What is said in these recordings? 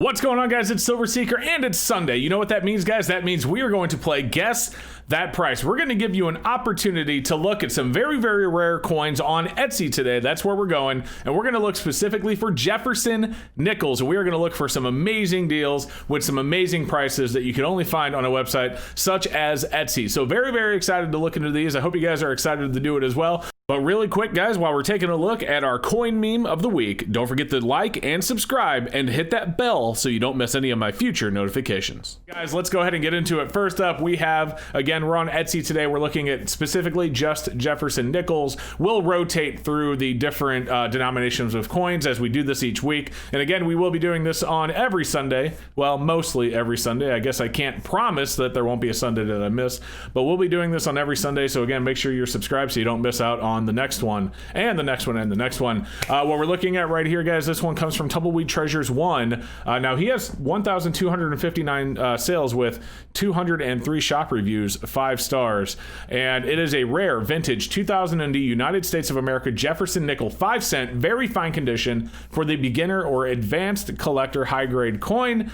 What's going on, guys? It's Silver Seeker and it's Sunday. You know what that means, guys? That means we are going to play Guess That Price. We're going to give you an opportunity to look at some very, very rare coins on Etsy today. That's where we're going. And we're going to look specifically for Jefferson Nickels. We are going to look for some amazing deals with some amazing prices that you can only find on a website such as Etsy. So very, very excited to look into these. I hope you guys are excited to do it as well. But really quick, guys, while we're taking a look at our coin meme of the week, don't forget to like and subscribe and hit that bell so you don't miss any of my future notifications. Guys, let's go ahead and get into it. First up, we have, again, we're on Etsy today. We're looking at specifically just Jefferson Nickels. We'll rotate through the different denominations of coins as we do this each week. And again, we will be doing this on every Sunday. Well, mostly every Sunday. I guess I can't promise that there won't be a Sunday that I miss, but we'll be doing this on every Sunday. So again, make sure you're subscribed so you don't miss out on the next one and the next one and the next one. What we're looking at right here, guys, this one comes from Tumbleweed Treasures 1. Now he has 1,259 sales with 203 shop reviews, 5 stars, and it is a rare vintage 2000 United States of America Jefferson nickel 5 cent, very fine condition for the beginner or advanced collector high grade coin.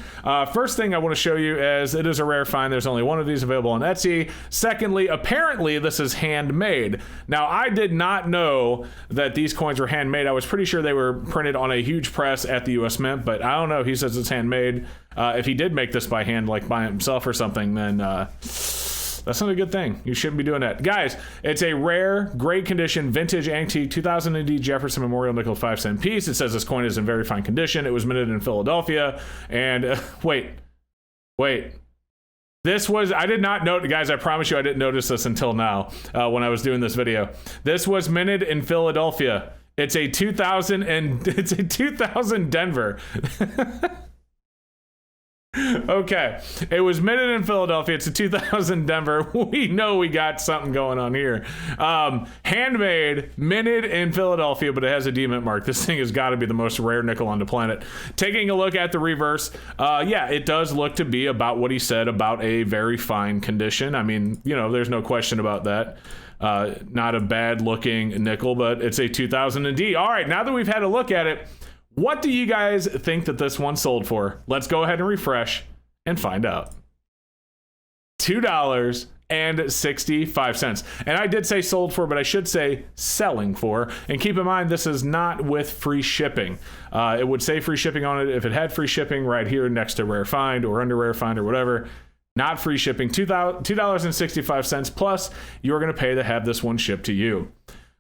First thing I want to show you is it is a rare find. There's only one of these available on Etsy. Secondly, apparently this is handmade. Now I did not know that these coins were handmade. I was pretty sure they were printed on a huge press at the US Mint, but I don't know. He says it's handmade. If he did make this by hand, like by himself or something, then that's not a good thing. You shouldn't be doing that. Guys, it's a rare, great condition, vintage antique 2000 AD Jefferson Memorial Nickel 5 cent piece. It says this coin is in very fine condition. It was minted in Philadelphia. And wait. This was, I did not note, guys, I promise you I didn't notice this until now when I was doing this video. This was minted in Philadelphia. It's a 2000 Denver. Okay, it was minted in Philadelphia. It's a 2000 Denver. We know we got something going on here. Handmade, minted in Philadelphia, but it has a D-mint mark. This thing has got to be the most rare nickel on the planet. Taking a look at the reverse, yeah, it does look to be about what he said about a very fine condition. I mean, you know, there's no question about that. Not a bad looking nickel, but it's a 2000 AD. All right, now that we've had a look at it, what do you guys think that this one sold for? Let's go ahead and refresh and find out. $2.65. And I did say sold for, but I should say selling for. And keep in mind, this is not with free shipping. It would say free shipping on it if it had free shipping right here next to rare find or under rare find or whatever. Not free shipping. $2.65 plus you're going to pay to have this one shipped to you.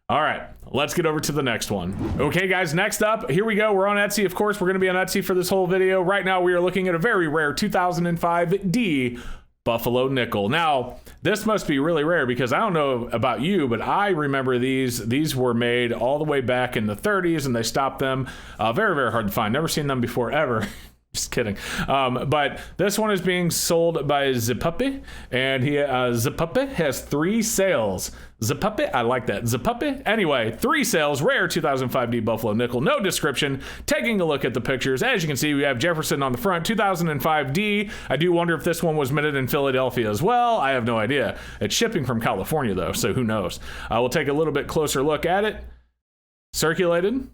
All right, let's get over to the next one. Okay, guys, next up, here we go. We're on Etsy. Of course, we're going to be on Etsy for this whole video. Right now, we are looking at a very rare 2005 D Buffalo nickel. Now, this must be really rare because I don't know about you, but I remember these. These were made all the way back in the 30s, and they stopped them. Very, very hard to find. Never seen them before, ever. Just kidding. But this one is being sold by Zipuppy, and Zipuppy has 3 sales. Zipuppy, I like that. Zipuppy. Anyway, 3 sales, rare 2005D Buffalo nickel, no description. Taking a look at the pictures, as you can see, we have Jefferson on the front, 2005D. I do wonder if this one was minted in Philadelphia as well. I have no idea. It's shipping from California though, so who knows? We'll take a little bit closer look at it. Circulated,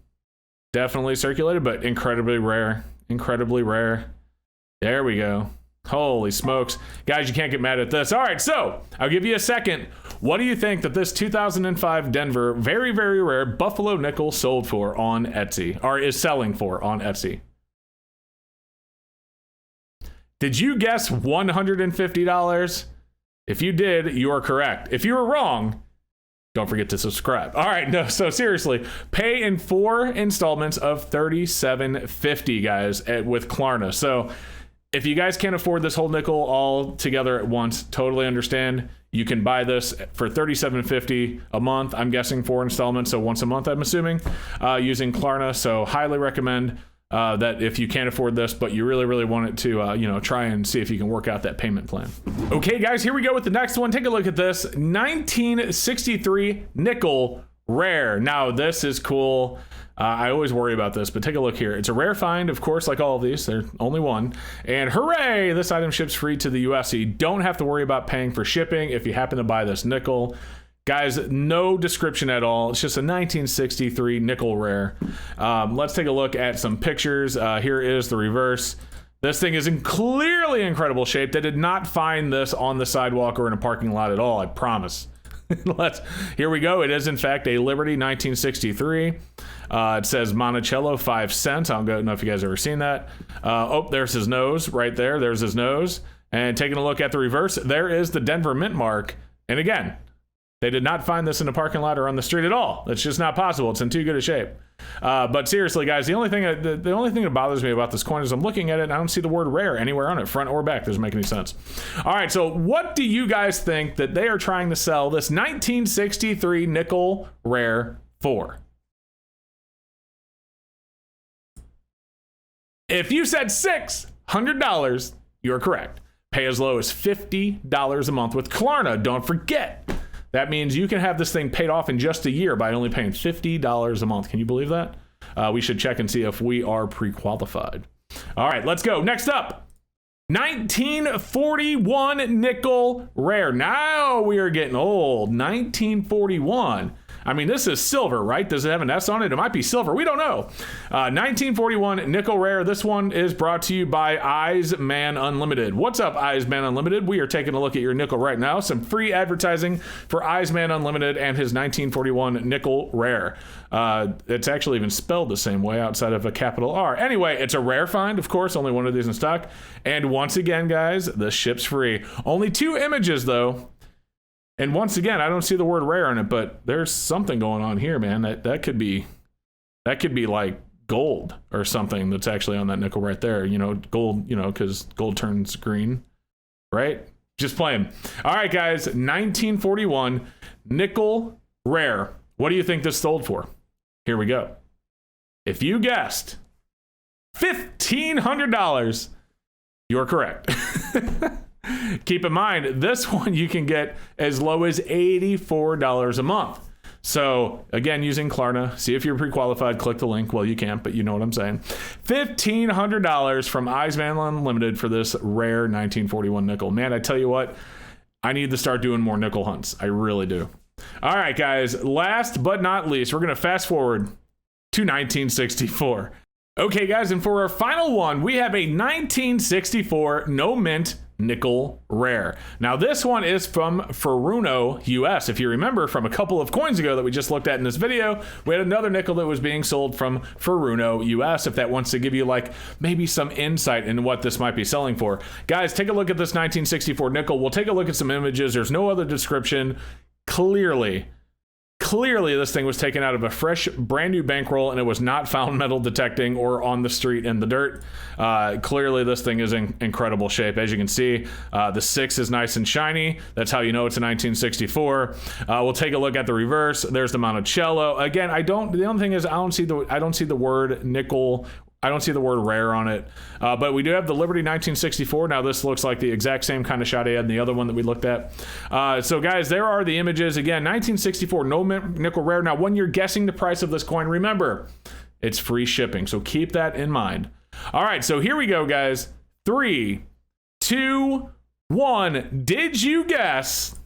definitely circulated, but incredibly rare. Incredibly rare. There we go. Holy smokes. Guys, you can't get mad at this. All right, so I'll give you a second. What do you think that this 2005 Denver, very, very rare Buffalo nickel sold for on Etsy, or is selling for on Etsy? Did you guess $150? If you did, you are correct. If you were wrong, don't forget to subscribe. All right, no, so seriously, pay in 4 installments of $37.50, guys, with Klarna. So if you guys can't afford this whole nickel all together at once, totally understand. You can buy this for $37.50 a month. I'm guessing 4 installments, so once a month, I'm assuming, using Klarna. So highly recommend that if you can't afford this, but you really, really want it to, you know, try and see if you can work out that payment plan. Okay, guys, here we go with the next one. Take a look at this 1963 nickel rare. Now, this is cool. I always worry about this, but take a look here. It's a rare find, of course, like all of these. There's only one. And hooray, this item ships free to the US, so you don't have to worry about paying for shipping if you happen to buy this nickel. Guys, no description at all. It's just a 1963 nickel rare. Let's take a look at some pictures. Here is the reverse. This thing is in clearly incredible shape. They did not find this on the sidewalk or in a parking lot at all, I promise. Here we go. It is in fact a Liberty 1963. It says Monticello 5 cents. I don't know if you guys have ever seen that. Oh, there's his nose right there. There's his nose. And taking a look at the reverse, there is the Denver Mint mark. And again, they did not find this in a parking lot or on the street at all. It's just not possible. It's in too good a shape. But seriously, guys, the only thing that bothers me about this coin is I'm looking at it and I don't see the word rare anywhere on it, front or back. Doesn't make any sense. All right, so what do you guys think that they are trying to sell this 1963 nickel rare for? If you said $600, you're correct. Pay as low as $50 a month with Klarna. Don't forget. That means you can have this thing paid off in just a year by only paying $50 a month. Can you believe that? We should check and see if we are pre-qualified. All right, let's go. Next up, 1941 nickel rare. Now we are getting old. 1941. I mean, this is silver, right? Does it have an S on it? It might be silver. We don't know. 1941 nickel rare. This one is brought to you by Eyes Man Unlimited. What's up, Eyes Man Unlimited? We are taking a look at your nickel right now. Some free advertising for Eyes Man Unlimited and his 1941 nickel rare. It's actually even spelled the same way outside of a capital R. Anyway, it's a rare find, of course. Only one of these in stock. And once again, guys, the ship's free. Only 2 images, though. And once again, I don't see the word rare in it, but there's something going on here, man. That could be like gold or something that's actually on that nickel right there. You know, gold, you know, because gold turns green, right? Just playing. All right, guys, 1941 nickel rare. What do you think this sold for? Here we go. If you guessed $1,500, you're correct. Keep in mind, this one you can get as low as $84 a month. So again, using Klarna, see if you're pre-qualified, click the link. Well, you can't, but you know what I'm saying. $1,500 from Eyes Man Unlimited for this rare 1941 nickel. Man, I tell you what, I need to start doing more nickel hunts. I really do. All right, guys, last but not least, we're going to fast forward to 1964. Okay, guys, and for our final one, we have a 1964 no mint nickel rare. Now this one is from Furuno US. If you remember from a couple of coins ago that we just looked at in this video, we had another nickel that was being sold from Furuno US. If that wants to give you like maybe some insight into what this might be selling for. Guys, take a look at this 1964 nickel. We'll take a look at some images. There's no other description. Clearly this thing was taken out of a fresh, brand new bankroll, and it was not found metal detecting or on the street in the dirt. Clearly this thing is in incredible shape. As you can see, the 6 is nice and shiny. That's how you know it's a 1964. We'll take a look at the reverse. There's the Monticello. Again, the only thing is I don't see the word nickel. I don't see the word rare on it, but we do have the Liberty 1964. Now this looks like the exact same kind of shot I had in the other one that we looked at. So guys, there are the images. Again, 1964 no mint nickel rare. Now when you're guessing the price of this coin, remember, it's free shipping. So keep that in mind. All right, so here we go, guys. 3, 2, 1. Did you guess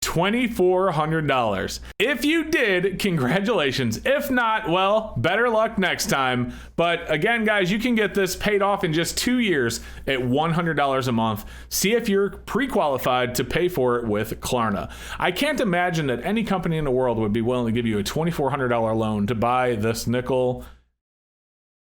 $2,400? If you did, congratulations. If not, well, better luck next time. But again, guys, you can get this paid off in just 2 years at $100 a month. See if you're pre-qualified to pay for it with Klarna. I can't imagine that any company in the world would be willing to give you a $2,400 loan to buy this nickel.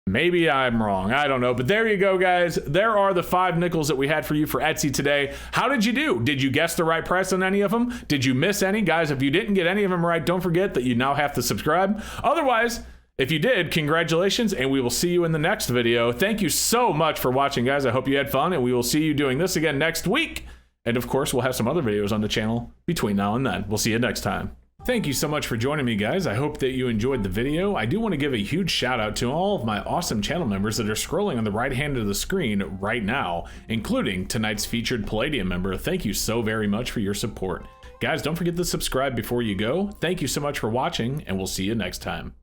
Maybe I'm wrong. I don't know. But there you go, guys. There are the 5 nickels that we had for you for Etsy today. How did you do? Did you guess the right price on any of them? Did you miss any? Guys, if you didn't get any of them right, don't forget that you now have to subscribe. Otherwise, if you did, congratulations, and we will see you in the next video. Thank you so much for watching, guys. I hope you had fun, and we will see you doing this again next week. And of course, we'll have some other videos on the channel between now and then. We'll see you next time. Thank you so much for joining me, guys. I hope that you enjoyed the video. I do want to give a huge shout out to all of my awesome channel members that are scrolling on the right hand of the screen right now, including tonight's featured Palladium member. Thank you so very much for your support. Guys, don't forget to subscribe before you go. Thank you so much for watching, and we'll see you next time.